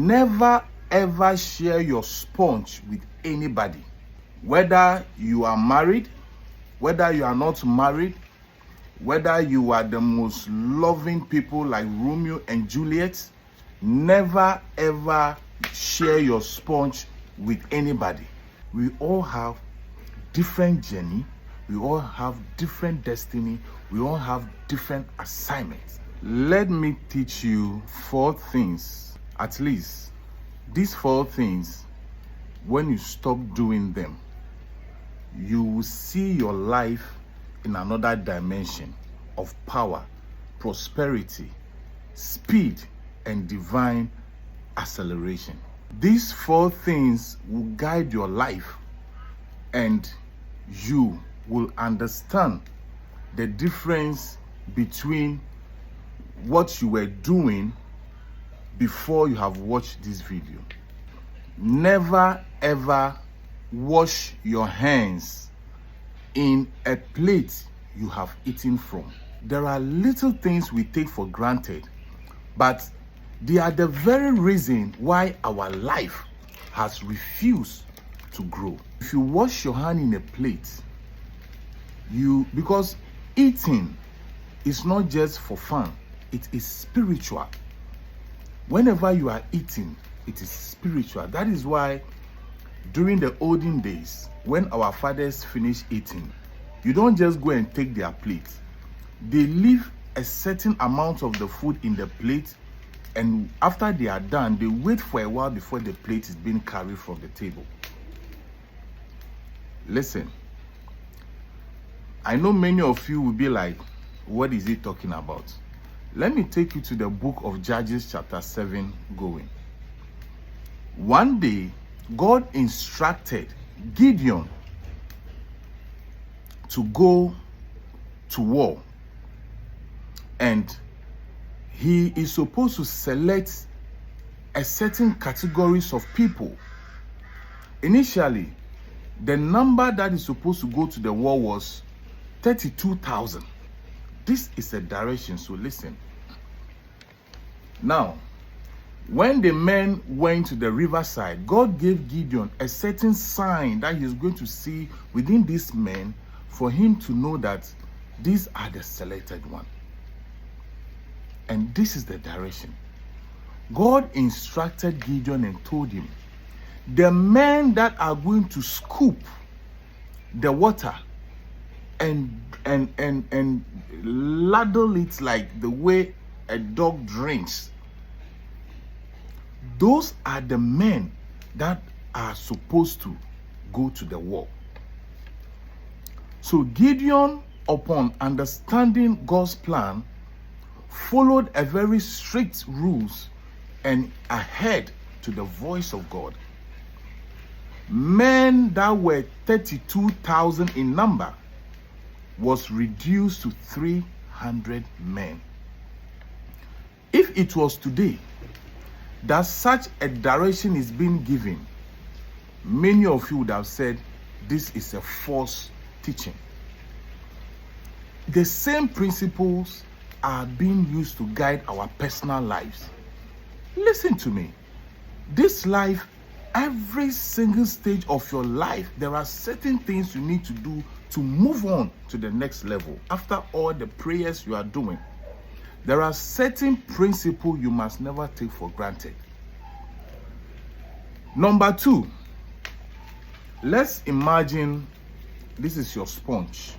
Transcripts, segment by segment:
Never ever share your sponge with anybody. Whether you are married, whether you are not married, whether you are the most loving people like Romeo and Juliet, never ever share your sponge with anybody. We all have different journey, we all have different destiny, we all have different assignments. Let me teach you 4 things, at least these 4 things. When you stop doing them, you will see your life in another dimension of power, prosperity, speed, and divine acceleration. These 4 things will guide your life, and you will understand the difference between what you were doing before you have watched this video. Never ever wash your hands in a plate you have eaten from. There are little things we take for granted, but they are the very reason why our life has refused to grow. If you wash your hand in a plate, because eating is not just for fun, it is spiritual. Whenever you are eating, it is spiritual. That is why during the olden days, when our fathers finish eating, you don't just go and take their plate. They leave a certain amount of the food in the plate, and after they are done, they wait for a while before the plate is being carried from the table. Listen, I know many of you will be like, what is he talking about? Let me take you to the book of Judges chapter 7 going. One day, God instructed Gideon to go to war, and he is supposed to select a certain categories of people. Initially, the number that is supposed to go to the war was 32,000. This is a direction, so listen. Now, when the men went to the riverside, God gave Gideon a certain sign that he is going to see within these men for him to know that these are the selected one. And this is the direction. God instructed Gideon and told him, the men that are going to scoop the water and ladle it like the way a dog drinks, those are the men that are supposed to go to the war. So Gideon, upon understanding God's plan, followed a very strict rules and adhered to the voice of God. Men that were 32,000 in number was reduced to 300 men. If it was today that such a direction is being given, many of you would have said this is a false teaching. The same principles are being used to guide our personal lives. Listen to me. This life, every single stage of your life, there are certain things you need to do to move on to the next level. After all the prayers you are doing, there are certain principles you must never take for granted. Number 2, let's imagine this is your sponge.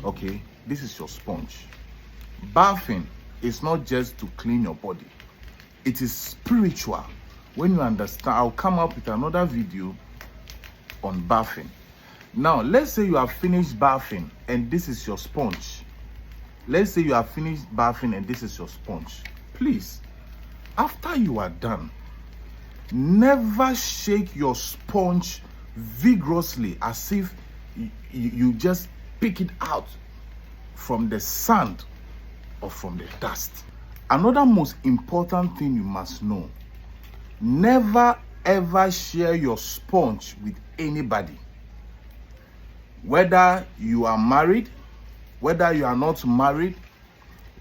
Okay, this is your sponge. Bathing is not just to clean your body. It is spiritual. When you understand, I'll come up with another video on bathing. Now, let's say you have finished bathing and this is your sponge. Let's say you have finished bathing and this is your sponge. Please, after you are done, never shake your sponge vigorously as if you just pick it out from the sand or from the dust. Another most important thing you must know: never ever share your sponge with anybody. Whether you are married, whether you are not married,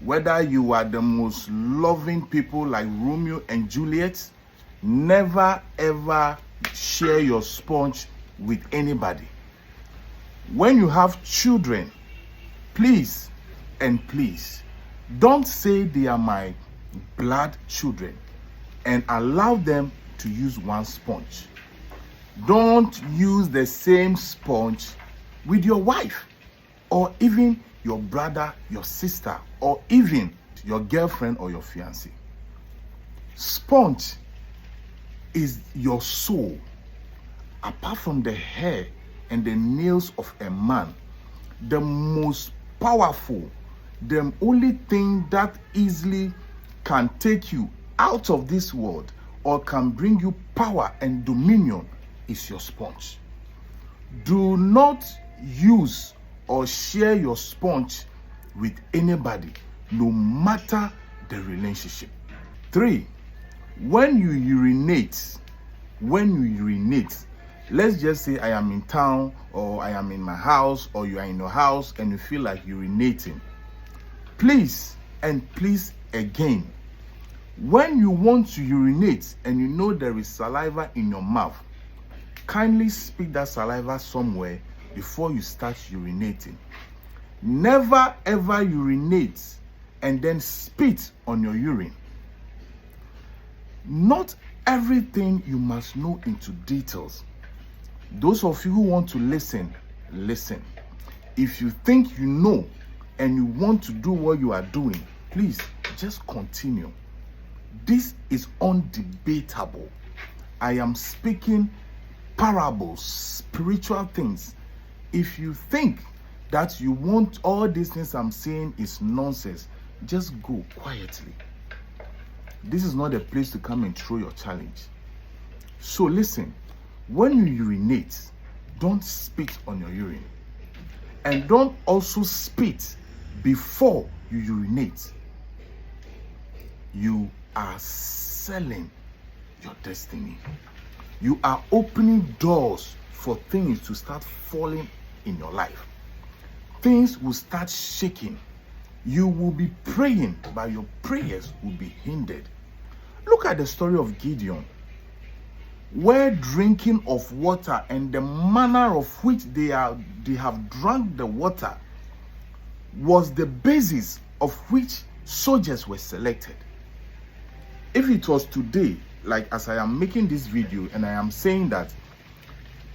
whether you are the most loving people like Romeo and Juliet, Never ever share your sponge with anybody. When you have children, please and please don't say they are my blood children and allow them to use one sponge. Don't use the same sponge with your wife, or even your brother, your sister, or even your girlfriend or your fiancé. Sponge is your soul. Apart from the hair and the nails of a man, the most powerful, the only thing that easily can take you out of this world or can bring you power and dominion is your sponge. Do not use or share your sponge with anybody, no matter the relationship. 3, when you urinate, let's just say I am in town, or I am in my house, or you are in your house and you feel like urinating. Please and please again, when you want to urinate and you know there is saliva in your mouth, kindly spit that saliva somewhere before you start urinating. Never ever urinate and then spit on your urine. Not everything you must know into details. Those of you who want to listen, listen. If you think you know and you want to do what you are doing, please just continue. This is undebatable. I am speaking parables, spiritual things. If you think that you want all these things I'm saying is nonsense, just go quietly. This is not a place to come and throw your challenge. So listen, when you urinate, don't spit on your urine. And don't also spit before you urinate. You are selling your destiny. You are opening doors for things to start falling in your life. Things will start shaking. You will be praying, but your prayers will be hindered. Look at the story of Gideon, where drinking of water and the manner of which they have drunk the water was the basis of which soldiers were selected. If it was today, like as I am making this video and I am saying that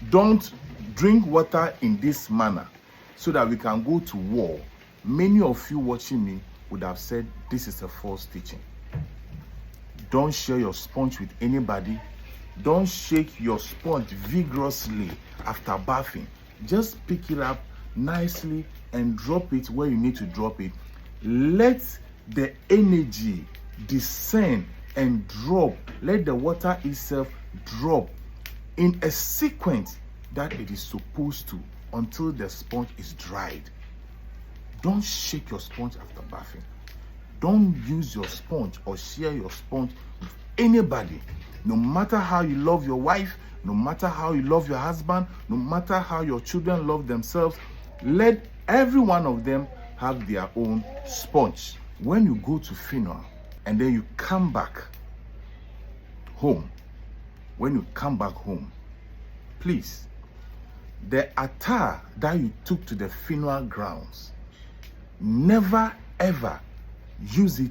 don't drink water in this manner so that we can go to war, many of you watching me would have said this is a false teaching. Don't share your sponge with anybody. Don't shake your sponge vigorously after bathing. Just pick it up nicely and drop it where you need to drop it. Let the energy descend and drop. Let the water itself drop in a sequence that it is supposed to until the sponge is dried. Don't shake your sponge after bathing. Don't use your sponge or share your sponge with anybody. No matter how you love your wife, no matter how you love your husband, no matter how your children love themselves, let every one of them have their own sponge. When you go to funeral and then you come back home, please, the attire that you took to the funeral grounds, never ever use it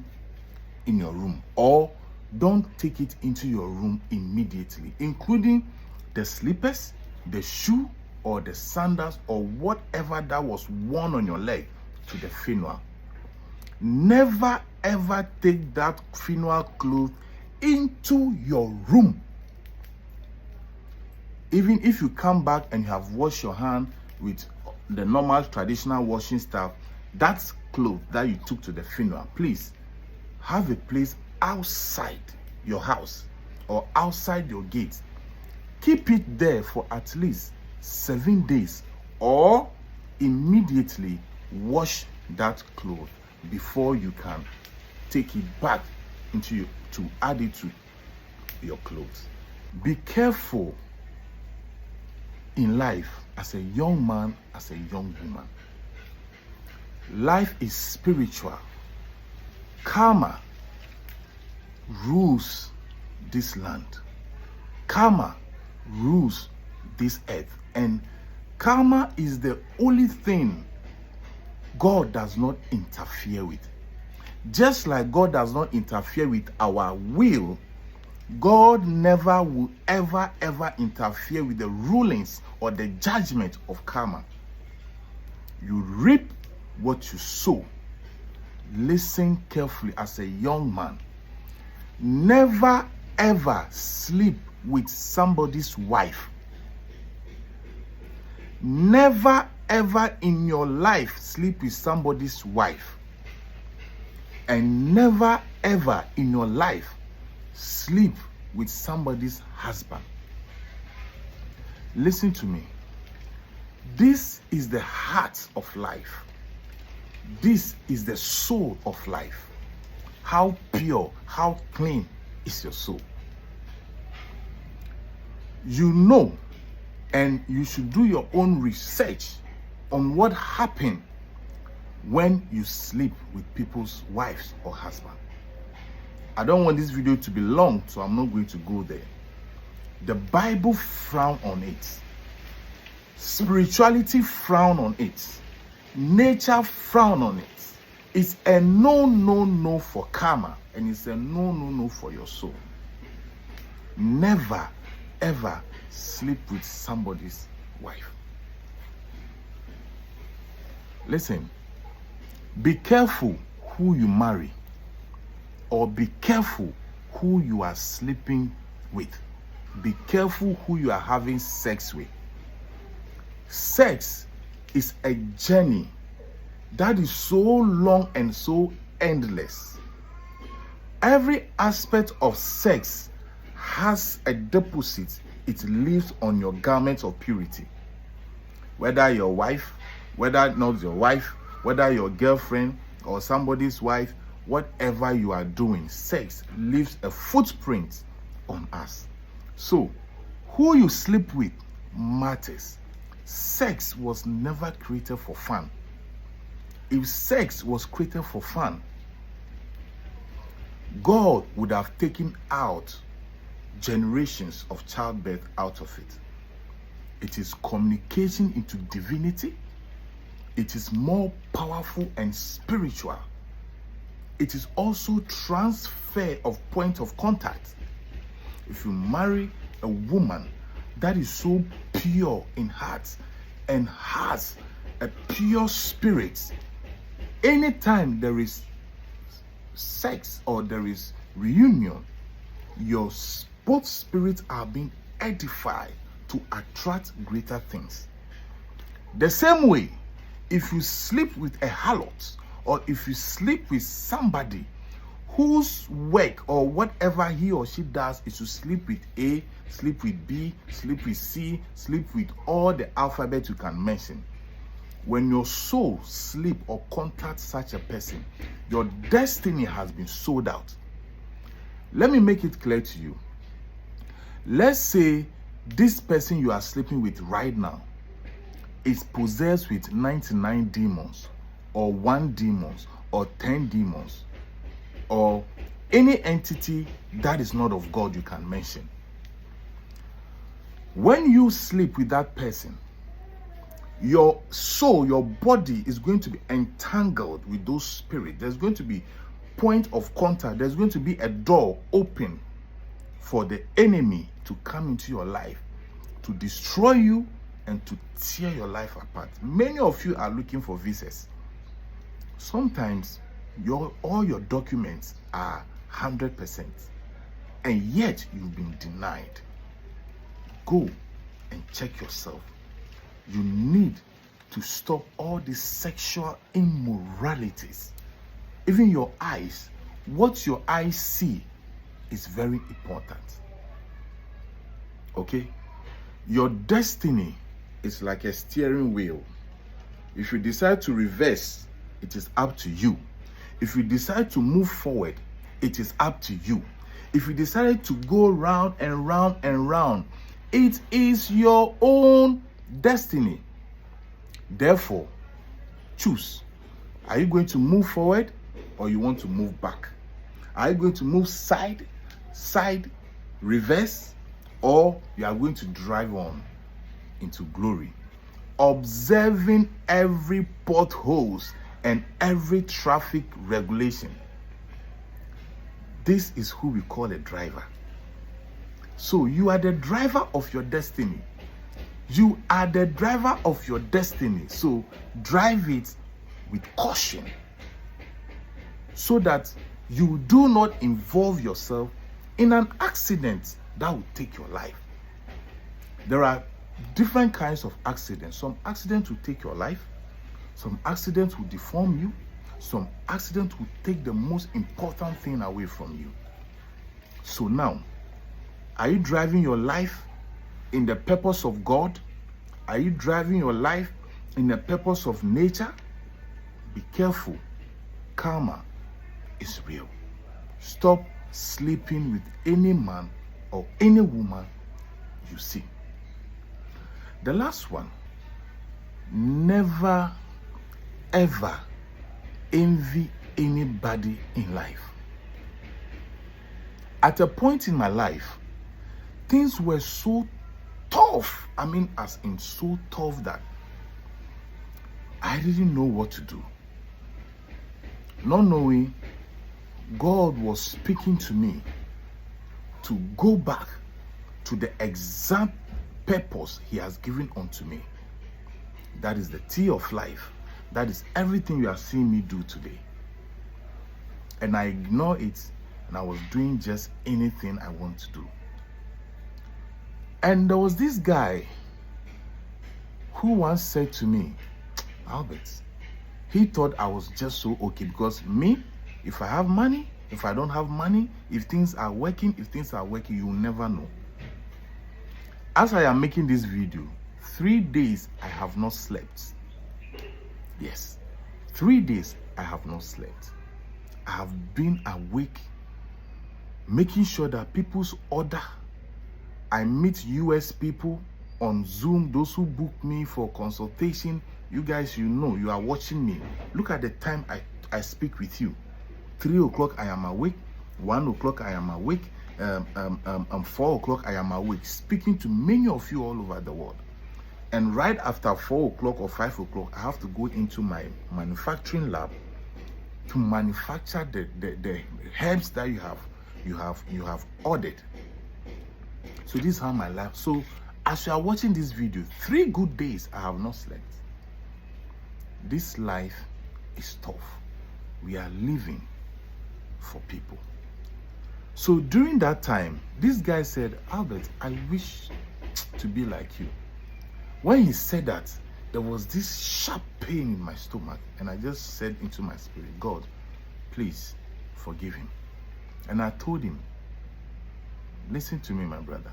in your room, or don't take it into your room immediately, including the slippers, the shoe, or the sandals, or whatever that was worn on your leg to the funeral. Never ever take that funeral clothes into your room. Even if you come back and you have washed your hand with the normal traditional washing stuff, that's clothes that you took to the funeral. Please have a place outside your house or outside your gate. Keep it there for at least 7 days, or immediately wash that cloth before you can take it back into to add it to your clothes. Be careful in life as a young man, as a young woman. Life is spiritual. Karma rules this land. Karma rules this earth, and karma is the only thing God does not interfere with. Just like God does not interfere with our will, God never will ever interfere with the rulings or the judgment of karma. You reap what you sow. Listen carefully as a young man. Never ever sleep with somebody's wife. Never ever in your life sleep with somebody's wife. And never ever in your life sleep with somebody's husband. Listen to me. This is the heart of life. This is the soul of life. How pure, how clean is your soul? You know, and you should do your own research on what happened when you sleep with people's wives or husband. I don't want this video to be long, so I'm not going to go there. The Bible frown on it. Spirituality frown on it. Nature frown on it. It's a no for karma, and it's a no for your soul. Never ever sleep with somebody's wife. Listen, be careful who you marry, or be careful who you are sleeping with. Be careful who you are having sex with. Sex is a journey that is so long and so endless. Every aspect of sex has a deposit it leaves on your garment of purity. Whether your wife, whether not your wife, whether your girlfriend or somebody's wife, whatever you are doing, sex leaves a footprint on us. So, who you sleep with matters. Sex was never created for fun. If sex was created for fun, God would have taken out generations of childbirth out of it. It is communication into divinity. It is more powerful and spiritual. It is also transfer of point of contact. If you marry a woman that is so pure in heart and has a pure spirit, anytime there is sex or there is reunion, your both spirits are being edified to attract greater things. The same way, if you sleep with a harlot, or if you sleep with somebody whose work or whatever he or she does is to sleep with A, sleep with B, sleep with C, sleep with all the alphabet you can mention. When your soul sleep or contact such a person, your destiny has been sold out. Let me make it clear to you. Let's say this person you are sleeping with right now is possessed with 99 demons, or 1 demon, or 10 demons, or any entity that is not of God you can mention. When you sleep with that person, your soul, your body is going to be entangled with those spirits. There's going to be point of contact. There's going to be a door open for the enemy to come into your life, to destroy you and to tear your life apart. Many of you are looking for visas. Sometimes all your documents are 100%, and yet you've been denied. Go and check yourself. You need to stop all these sexual immoralities. Even your eyes, what your eyes see is very important. Okay? Your destiny is like a steering wheel. If you decide to reverse, it is up to you. If you decide to move forward, it is up to you. If you decide to go round and round and round, it is your own destiny. Therefore, choose. Are you going to move forward, or you want to move back? Are you going to move side, reverse, or you are going to drive on into glory. Observing every potholes and every traffic regulation. This is who we call a driver. So you are the driver of your destiny. You are the driver of your destiny. So drive it with caution, so that you do not involve yourself in an accident that will take your life. There are different kinds of accidents. Some accidents will take your life. Some accidents will deform you. Some accidents will take the most important thing away from you. So now, are you driving your life in the purpose of God? Are you driving your life in the purpose of nature? Be careful. Karma is real. Stop sleeping with any man or any woman you see. The last one, never ever envy anybody in life. At a point in my life, things were so tough. I mean, as in so tough that I didn't know what to do. Not knowing, God was speaking to me to go back to the exact purpose He has given unto me. That is the tea of life. That is everything you are seeing me do today. And I ignored it, and I was doing just anything I want to do. And there was this guy who once said to me, Albert, he thought I was just so okay, because me, if I have money, if I don't have money, if things are working, you will never know. As I am making this video, 3 days I have not slept. Yes, 3 days I have not slept. I have been awake, making sure that people's order. I meet US people on Zoom, those who book me for consultation. You guys, you know, you are watching me. Look at the time I speak with you. 3 o'clock I am awake, 1 o'clock I am awake, 4 o'clock I am awake, speaking to many of you all over the world. And right after 4 o'clock or 5 o'clock, I have to go into my manufacturing lab to manufacture the herbs that you have ordered. So this is how my life. So as you are watching this video, 3 good days I have not slept. This life is tough. We are living for people. So during that time, this guy said, Albert, I wish to be like you. When he said that, there was this sharp pain in my stomach, and I just said into my spirit, God, please forgive him. And I told him, listen to me, my brother.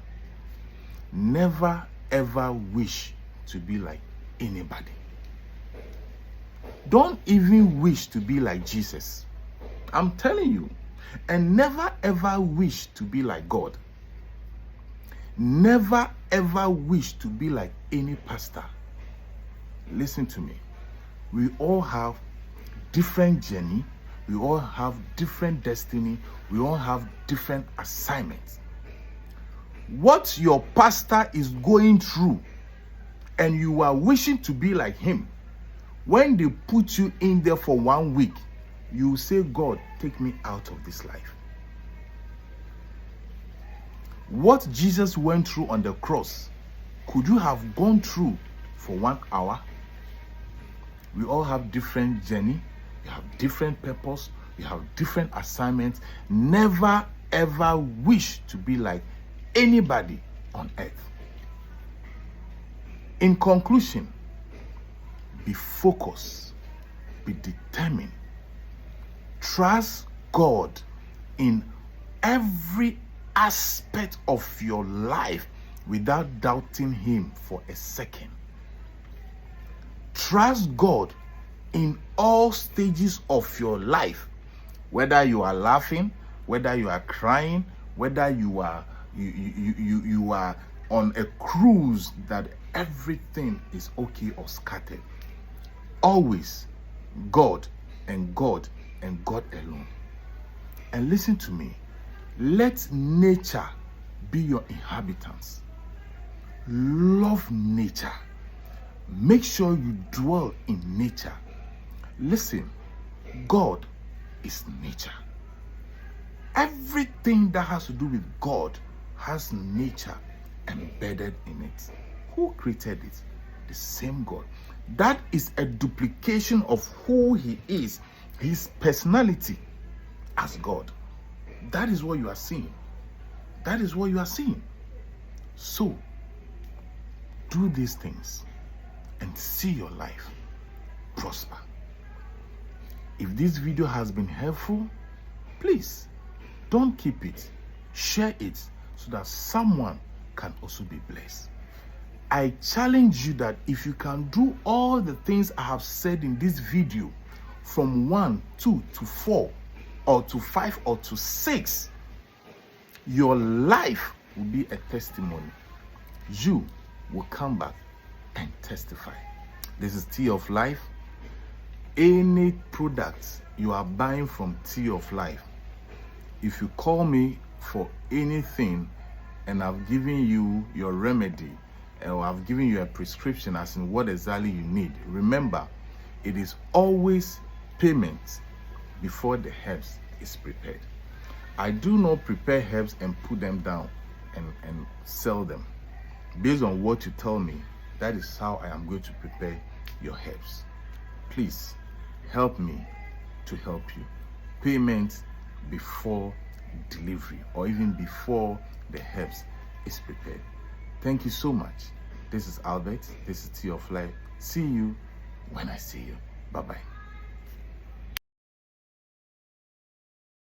Never ever wish to be like anybody. Don't even wish to be like Jesus. I'm telling you. And never ever wish to be like God. Never ever wish to be like any pastor. Listen to me. We all have different journey. We all have different destiny. We all have different assignments. What your pastor is going through, and you are wishing to be like him, when they put you in there for 1 week, you say, God, take me out of this life. What Jesus went through on the cross, could you have gone through for 1 hour? We all have different journey. We have different purpose. We have different assignments. Never ever wish to be like anybody on earth. In conclusion, be focused, be determined, trust God in every aspect of your life without doubting him for a second. Trust God in all stages of your life, whether you are laughing, whether you are crying, whether you are on a cruise that everything is okay or scattered. Always God and God and God alone. And listen to me. Let nature be your inhabitants. Love nature. Make sure you dwell in nature. Listen, God is nature. Everything that has to do with God has nature embedded in it. Who created it? The same God. That is a duplication of who he is, his personality as God. That is what you are seeing. That is what you are seeing. So, do these things and see your life prosper. If this video has been helpful, please don't keep it. Share it so that someone can also be blessed. I challenge you that if you can do all the things I have said in this video, from 1, 2 to 4, or to 5, or to 6, your life will be a testimony. You will come back and testify. This is Tea of Life. Any product you are buying from Tea of Life, if you call me for anything and I've given you your remedy, or I've given you a prescription as in what exactly you need, remember, it is always payment before the herbs is prepared. I do not prepare herbs and put them down and sell them. Based on what you tell me, that is how I am going to prepare your herbs. Please help me to help you. Payment before delivery, or even before the herbs is prepared. Thank you so much. This is Albert. This is Tea of Life. See you when I see you. Bye-bye.